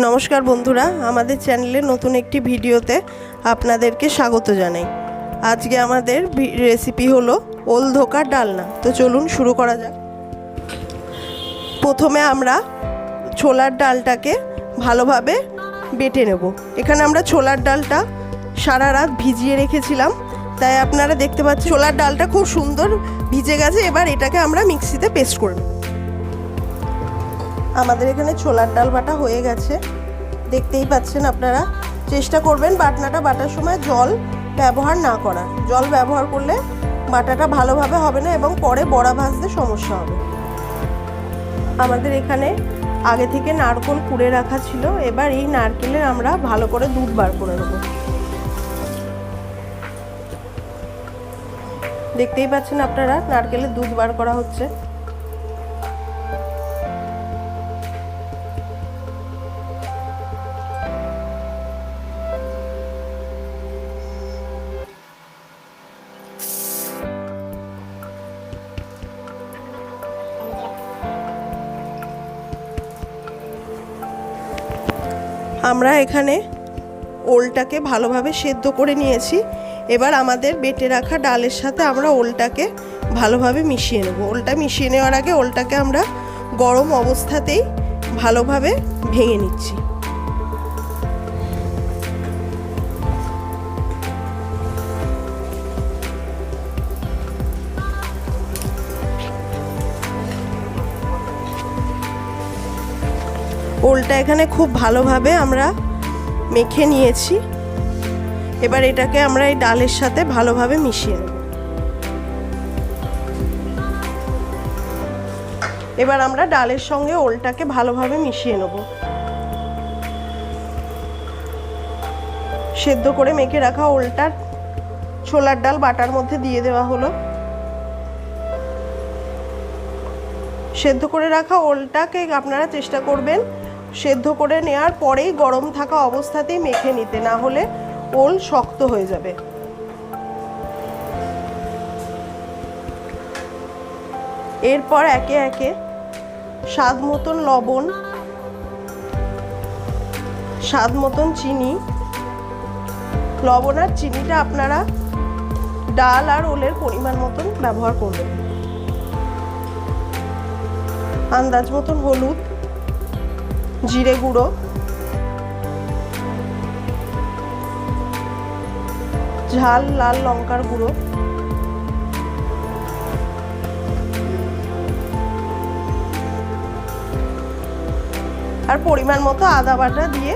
নমস্কার বন্ধুরা, আমাদের চ্যানেলে নতুন একটি ভিডিওতে আপনাদেরকে স্বাগত জানাই। আজকে আমাদের রেসিপি হলো ওল ধোকার ডালনা। তো চলুন শুরু করা যাক। প্রথমে আমরা ছোলার ডালটাকে ভালোভাবে বেটে নেব। এখানে আমরা ছোলার ডালটা সারা রাত ভিজিয়ে রেখেছিলাম, তাই আপনারা দেখতে পাচ্ছেন ছোলার ডালটা খুব সুন্দর ভিজে গেছে। এবার এটাকে আমরা মিক্সিতে পেস্ট করে নেব। আমাদের এখানে ছোলার ডাল বাটা হয়ে গেছে, দেখতেই পাচ্ছেন আপনারা। চেষ্টা করবেন বাটনাটা বাটার সময় জল ব্যবহার না করার। জল ব্যবহার করলে বাটাটা ভালোভাবে হবে না এবং পরে বড়া ভাজতে সমস্যা হবে। আমাদের এখানে আগে থেকে নারকেল কুড়ে রাখা ছিল। এবার এই নারকেলের আমরা ভালো করে দুধ বার করে নেব। দেখতেই পাচ্ছেন আপনারা, নারকেলের দুধ বার করা হচ্ছে। আমরা এখানে ওলটাকে ভালোভাবে সেদ্ধ করে নিয়েছি। এবার আমাদের বেটে রাখা ডালের সাথে আমরা ওলটাকে ভালোভাবে মিশিয়ে নেব। ওলটা মিশিয়ে নেওয়ার আগে ওলটাকে আমরা গরম অবস্থাতেই ভালোভাবে ভেঙে নিচ্ছি। ওলটা এখানে খুব ভালোভাবে আমরা মেখে নিয়েছি। এবার এটাকে আমরা এই ডালের সাথে ভালোভাবে মিশিয়ে নেব। এবার আমরা ডালের সঙ্গে ওলটাকে ভালোভাবে মিশিয়ে নেব। সেদ্ধ করে মেখে রাখা ওলটা ছোলার ডাল বাটার মধ্যে দিয়ে দেওয়া হলো। সেদ্ধ করে রাখা ওলটাকে আপনারা চেষ্টা করবেন সেদ্ধ করে নেওয়ার পরেই গরম থাকা অবস্থাতেই মেখে নিতে, না হলে ওল শক্ত হয়ে যাবে। এরপর একে একে স্বাদ মতন লবণ, স্বাদ মতন চিনি। লবণ আর চিনিটা আপনারা ডাল আর ওলের পরিমাণ মতন ব্যবহার করবেন। আন্দাজ মতন হলুদ, জিরে গুঁড়ো, ঝাল লাল লঙ্কার গুঁড়ো, আর পরিমাণ মতো আদা বাটা দিয়ে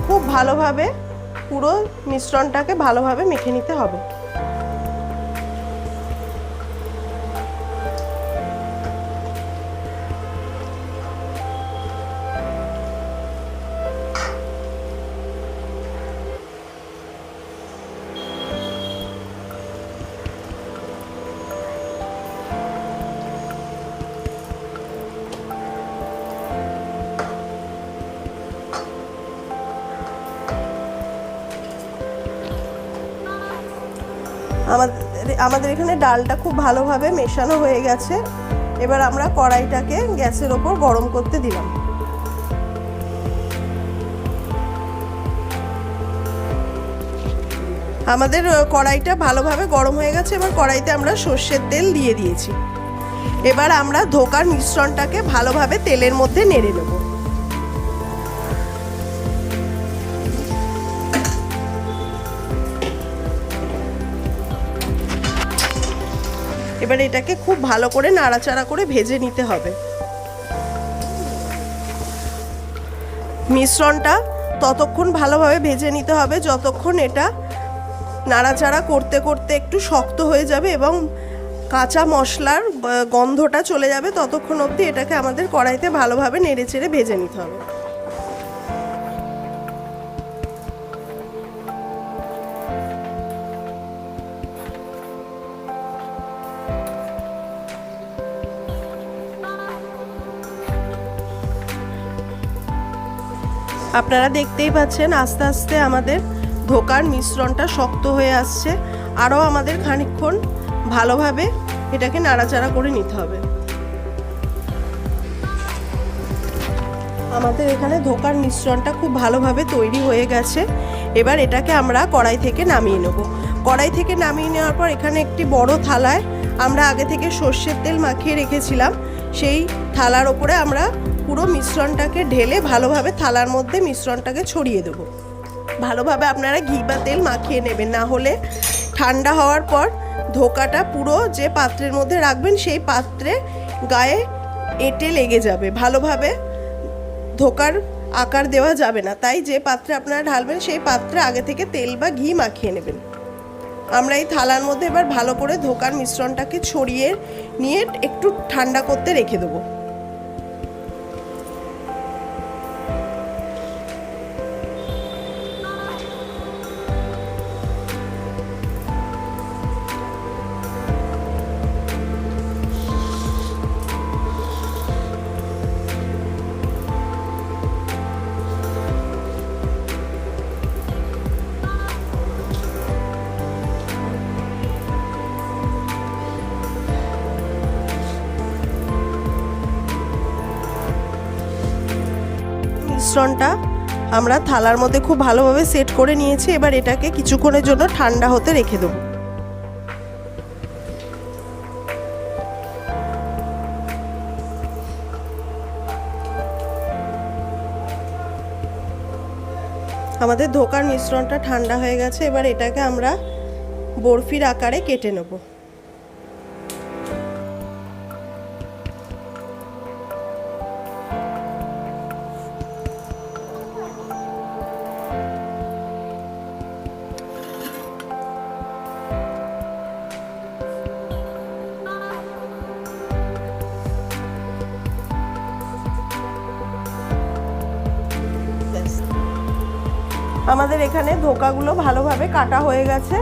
খুব ভালোভাবে পুরো মিশ্রণটাকে ভালোভাবে মেখে নিতে হবে। আমাদের এখানে ডালটা খুব ভালোভাবে মেশানো হয়ে গেছে। এবার আমরা কড়াইটাকে গ্যাসের ওপর গরম করতে দিলাম। আমাদের কড়াইটা ভালোভাবে গরম হয়ে গেছে। এবার কড়াইতে আমরা সর্ষের তেল দিয়ে দিয়েছি। এবার আমরা ধোকার মিশ্রণটাকে ভালোভাবে তেলের মধ্যে নেড়ে নেব। এবার এটাকে খুব ভালো করে নাড়াচাড়া করে ভেজে নিতে হবে। মিশ্রণটা ততক্ষণ ভালোভাবে ভেজে নিতে হবে যতক্ষণ এটা নাড়াচাড়া করতে করতে একটু শক্ত হয়ে যাবে এবং কাঁচা মশলার গন্ধটা চলে যাবে। ততক্ষণ অবধি এটাকে আমাদের কড়াইতে ভালোভাবে নেড়েচেড়ে ভেজে নিতে হবে। আপনারা দেখতেই পাচ্ছেন আস্তে আস্তে আমাদের ধোকার মিশ্রণটা শক্ত হয়ে আসছে। আরও আমাদের খানিকক্ষণ ভালোভাবে এটাকে নাড়াচাড়া করে নিতে হবে। আমাদের এখানে ধোকার মিশ্রণটা খুব ভালোভাবে তৈরি হয়ে গেছে। এবার এটাকে আমরা কড়াই থেকে নামিয়ে নেব। কড়াই থেকে নামিয়ে নেওয়ার পর এখানে একটি বড় থালায় আমরা আগে থেকে সর্ষের তেল মাখিয়ে রেখেছিলাম, সেই থালার ওপরে আমরা পুরো মিশ্রণটাকে ঢেলে ভালোভাবে থালার মধ্যে মিশ্রণটাকে ছড়িয়ে দেবো। ভালোভাবে আপনারা ঘি বা তেল মাখিয়ে নেবেন, না হলে ঠান্ডা হওয়ার পর ধোকাটা পুরো যে পাত্রের মধ্যে রাখবেন সেই পাত্রে গায়ে এঁটে লেগে যাবে, ভালোভাবে ধোকার আকার দেওয়া যাবে না। তাই যে পাত্রে আপনারা ঢালবেন সেই পাত্রে আগে থেকে তেল বা ঘি মাখিয়ে নেবেন। আমরা এই থালার মধ্যে এবার ভালো করে ধোকার মিশ্রণটাকে ছড়িয়ে নিয়ে একটু ঠান্ডা করতে রেখে দেবো। মিশ্রণটা আমরা থালার মধ্যে খুব ভালোভাবে সেট করে নিয়েছি। এবার এটাকে কিছুক্ষণের জন্য ঠান্ডা হতে রেখে দেবো। আমাদের ধোকার মিশ্রণটা ঠান্ডা হয়ে গেছে। এবার এটাকে আমরা বরফির আকারে কেটে নেব। আমাদের এখানে ধোকাগুলো ভালোভাবে কাটা হয়ে গেছে।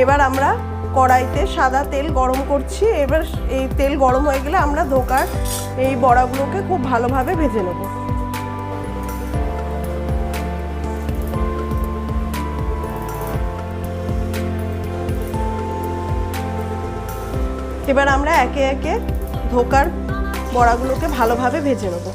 এবার আমরা কড়াইতে সাদা তেল গরম করছি। এবার এই তেল গরম হয়ে গেলে আমরা ধোকার এই বড়াগুলোকে খুব ভালোভাবে ভেজে নেব। এবার আমরা একে একে ধোকার বড়াগুলোকে ভালোভাবে ভেজে নেব।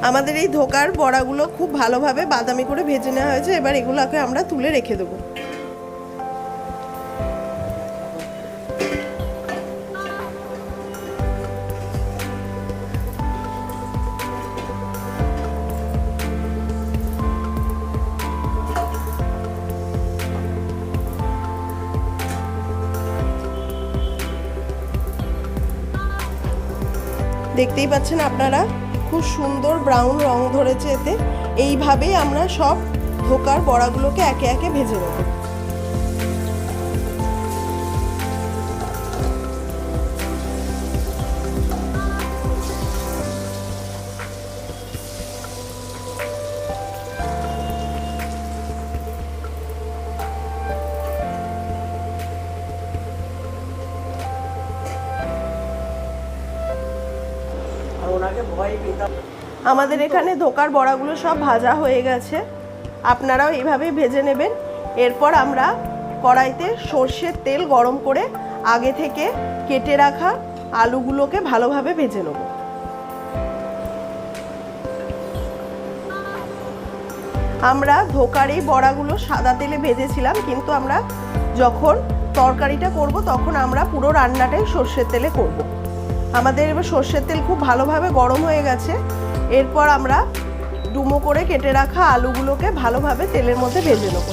আমাদের এই ধোকার বড়াগুলো খুব ভালোভাবে বাদামি করে ভেজে নেওয়া হয়েছে। এবার এগুলোকে আমরা তুলে রেখে দেবো। দেখতেই পাচ্ছেন আপনারা, খুব সুন্দর ব্রাউন রং ধরেছে এতে। এইভাবেই আমরা সব ধোকার বড়াগুলোকে একে একে ভেজে নেব। আমাদের এখানে ধোকার বড়াগুলো সব ভাজা হয়ে গেছে। আপনারাও এইভাবেই ভেজে নেবেন। এরপর আমরা কড়াইতে সর্ষের তেল গরম করে আগে থেকে কেটে রাখা আলুগুলোকে ভালোভাবে ভেজে নেব। আমরা ধোকার এই বড়াগুলো সাদা তেলে ভেজেছিলাম, কিন্তু আমরা যখন তরকারিটা করব তখন আমরা পুরো রান্নাটাই সর্ষের তেলে করব। আমাদের এবার সর্ষের তেল খুব ভালোভাবে গরম হয়ে গেছে। এরপর আমরা ডুমো করে কেটে রাখা আলুগুলোকে ভালোভাবে তেলের মধ্যে ভেজে নেব।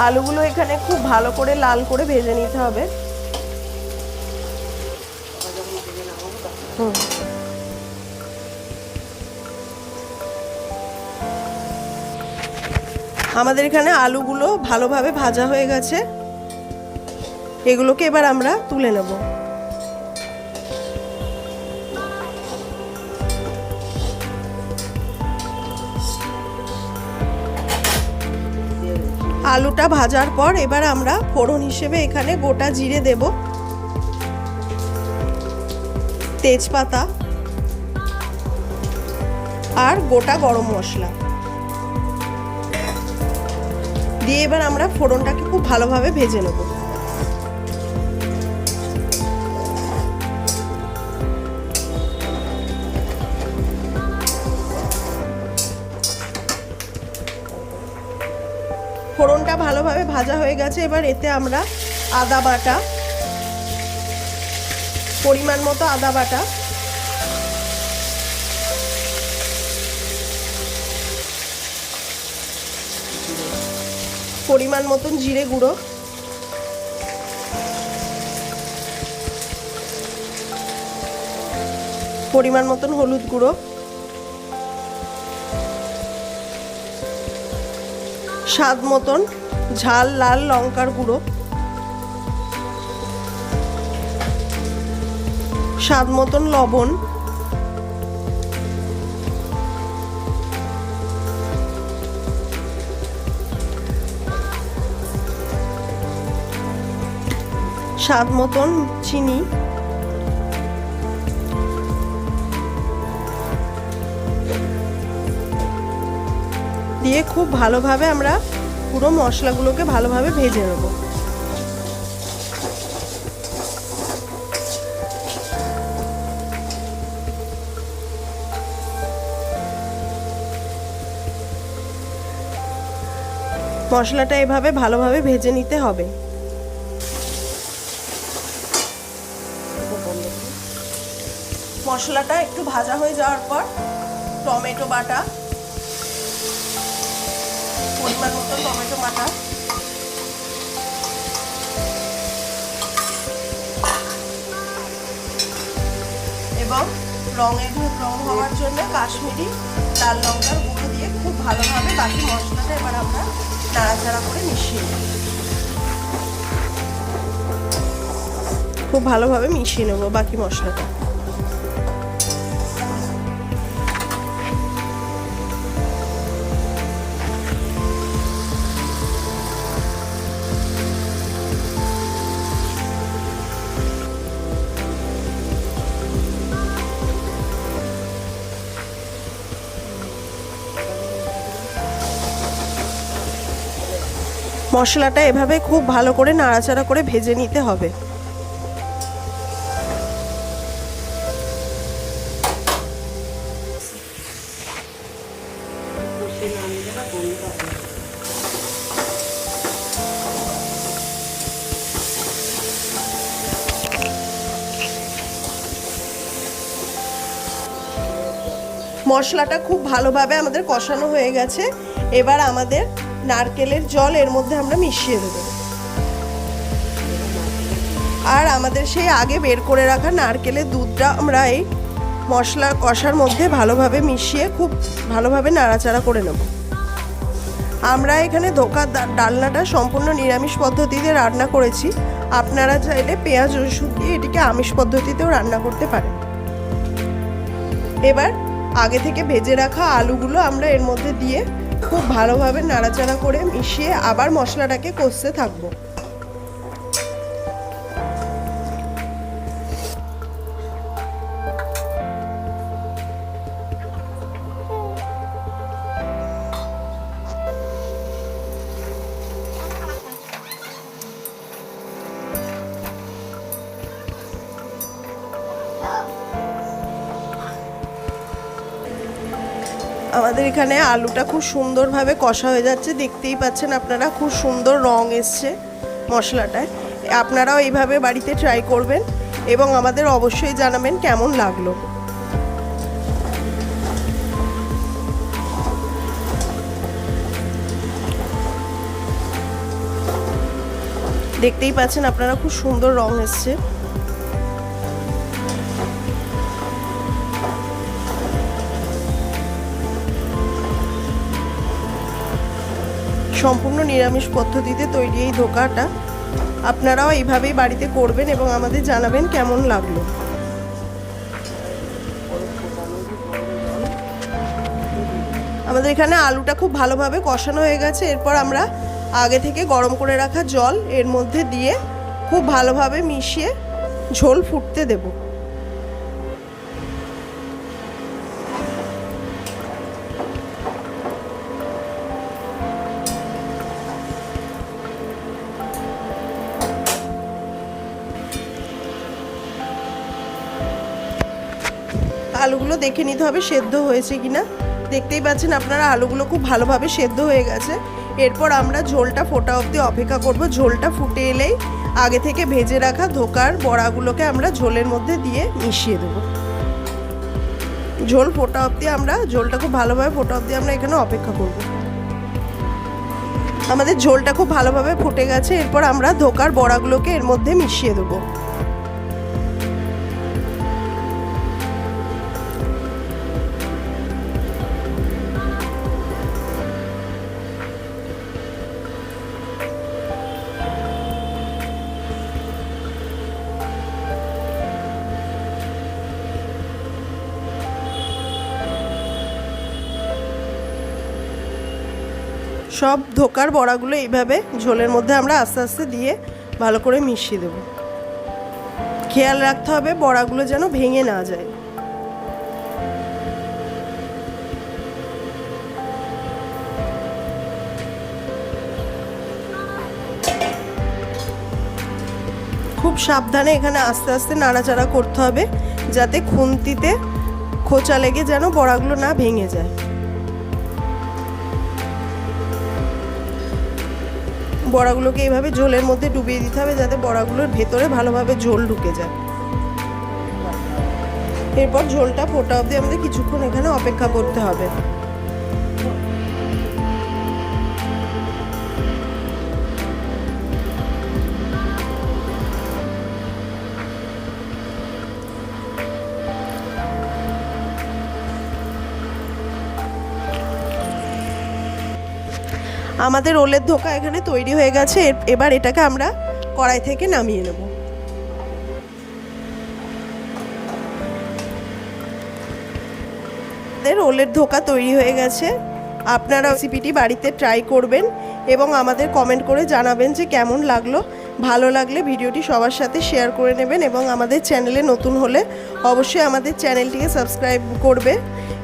আলুগুলো এখানে খুব ভালো করে লাল করে ভেজে নিতে হবে। আমাদের এখানে আলুগুলো ভালোভাবে ভাজা হয়ে গেছে, এগুলোকে এবার আমরা তুলে নেব। আলুটা ভাজার পর এবার আমরা ফোড়ন হিসেবে এখানে গোটা জিরে দেব, তেজপাতা আর গোটা গরম মশলা দিয়ে এবার আমরা ফোড়নটাকে খুব ভালোভাবে ভেজে নেব। ফোড়নটা ভালোভাবে ভাজা হয়ে গেছে, এবার এতে আমরা আদা বাটা, পরিমাণ মতো আদা বাটা, পরিমাণ মতন জিরে গুঁড়ো, পরিমাণ মতন হলুদ গুঁড়ো, স্বাদ মতন ঝাল লাল লঙ্কার গুঁড়ো, স্বাদ মতন লবণ, স্বাদ মতন চিনি, দিয়ে খুব ভালোভাবে আমরা পুরো মশলাগুলোকে ভালোভাবে ভেজে নেব। মশলাটা এভাবে ভালোভাবে ভেজে নিতে হবে। মশলাটা একটু ভাজা হয়ে যাওয়ার পর টমেটো বাটা, পরিমাণ মতো টমেটো বাটা, এবং রং হওয়ার জন্য কাশ্মীরি লাল লঙ্কার গুঁড়ো দিয়ে খুব ভালোভাবে বাকি মশলাটা এবার আমরা নাড়াচাড়া করে মিশিয়ে নেব। খুব ভালোভাবে মিশিয়ে নেব বাকি মশলাটা। মশলাটা এভাবে খুব ভালো করে নাড়াচাড়া করে ভেজে নিতে হবে। মশলাটা খুব ভালোভাবে আমাদের কষানো হয়ে গেছে, এবার আমাদের নারকেলের জল এর মধ্যে আমরা মিশিয়ে দেব, আর আমাদের সেই আগে বের করে রাখা নারকেলের দুধটা আমরা এই মশলা কষার মধ্যে ভালোভাবে মিশিয়ে খুব ভালোভাবে নাড়াচাড়া করে নেব। আমরা এখানে ধোকার ডালনাটা সম্পূর্ণ নিরামিষ পদ্ধতিতে রান্না করেছি, আপনারা চাইলে পেঁয়াজ রসুন দিয়ে এটিকে আমিষ পদ্ধতিতেও রান্না করতে পারেন। এবার আগে থেকে ভেজে রাখা আলুগুলো আমরা এর মধ্যে দিয়ে খুব ভালোভাবে নাড়াচাড়া করে মিশিয়ে আবার মশলাটাকে কষতে থাকবো। আমাদের এখানে আলুটা খুব সুন্দরভাবে কষা হয়ে যাচ্ছে, দেখতেই পাচ্ছেন আপনারা, খুব সুন্দর রং এসছে মশলাটায়। আপনারাও এইভাবে বাড়িতে ট্রাই করবেন এবং আমাদের অবশ্যই জানাবেন কেমন লাগলো। দেখতেই পাচ্ছেন আপনারা, খুব সুন্দর রং এসছে। সম্পূর্ণ নিরামিষ পদ্ধতিতে তৈরি এই ধোকাটা আপনারাও এইভাবেই বাড়িতে করবেন এবং আমাদের জানাবেন কেমন লাগলো। আমাদের এখানে আলুটা খুব ভালোভাবে কষানো হয়ে গেছে। এরপর আমরা আগে থেকে গরম করে রাখা জল এর মধ্যে দিয়ে খুব ভালোভাবে মিশিয়ে ঝোল ফুটতে দেব। আলুগুলো দেখে নিতে হবে সেদ্ধ হয়েছে কিনা। দেখতেই পাচ্ছেন আপনারা আলুগুলো খুব ভালোভাবে সেদ্ধ হয়ে গেছে। এরপর আমরা ঝোলটা ফোটা অবধি অপেক্ষা করব। ঝোলটা ফুটে এলেই আগে থেকে ভেজে রাখা ধোকার বড়াগুলোকে আমরা ঝোলের মধ্যে দিয়ে মিশিয়ে দেব। ঝোল ফোটা অবধি ঝোলটা খুব ভালোভাবে ফোটা অবধি আমরা এখানে অপেক্ষা করব। আমাদের ঝোলটা খুব ভালোভাবে ফুটে গেছে। এরপর আমরা ধোকার বড়াগুলোকে এর মধ্যে মিশিয়ে দেবো। সব ধোকার বড়াগুলো এইভাবে ঝোলের মধ্যে আমরা আস্তে আস্তে দিয়ে ভালো করে মিশিয়ে দেব। খেয়াল রাখতে হবে বড়াগুলো যেন ভেঙে না যায়। খুব সাবধানে এখানে আস্তে আস্তে নাড়াচাড়া করতে হবে যাতে খুন্তিতে খোঁচা লেগে যেন বড়াগুলো না ভেঙে যায়। বড়াগুলোকে এইভাবে ঝোলের মধ্যে ডুবিয়ে দিতে হবে যাতে বড়াগুলোর ভেতরে ভালোভাবে ঝোল ঢুকে যায়। এরপর ঝোলটা ফোটা অবধি আমাদের কিছুক্ষণ এখানে অপেক্ষা করতে হবে। আমাদের ওলের ধোকা এখানে তৈরি হয়ে গেছে। এবার এটাকে আমরা কড়াই থেকে নামিয়ে নেব। আমাদের ওলের ধোকা তৈরি হয়ে গেছে। আপনারা রেসিপিটি বাড়িতে ট্রাই করবেন এবং আমাদের কমেন্ট করে জানাবেন যে কেমন লাগলো। ভালো লাগলে ভিডিওটি সবার সাথে শেয়ার করে নেবেন এবং আমাদের চ্যানেলে নতুন হলে অবশ্যই আমাদের চ্যানেলটিকে সাবস্ক্রাইব করবে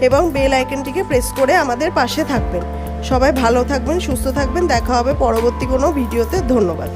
এবং বেল আইকনটিকে প্রেস করে আমাদের পাশে থাকবেন। সবাই ভালো থাকবেন, সুস্থ থাকবেন। দেখা হবে পরবর্তী কোনো ভিডিওতে। ধন্যবাদ।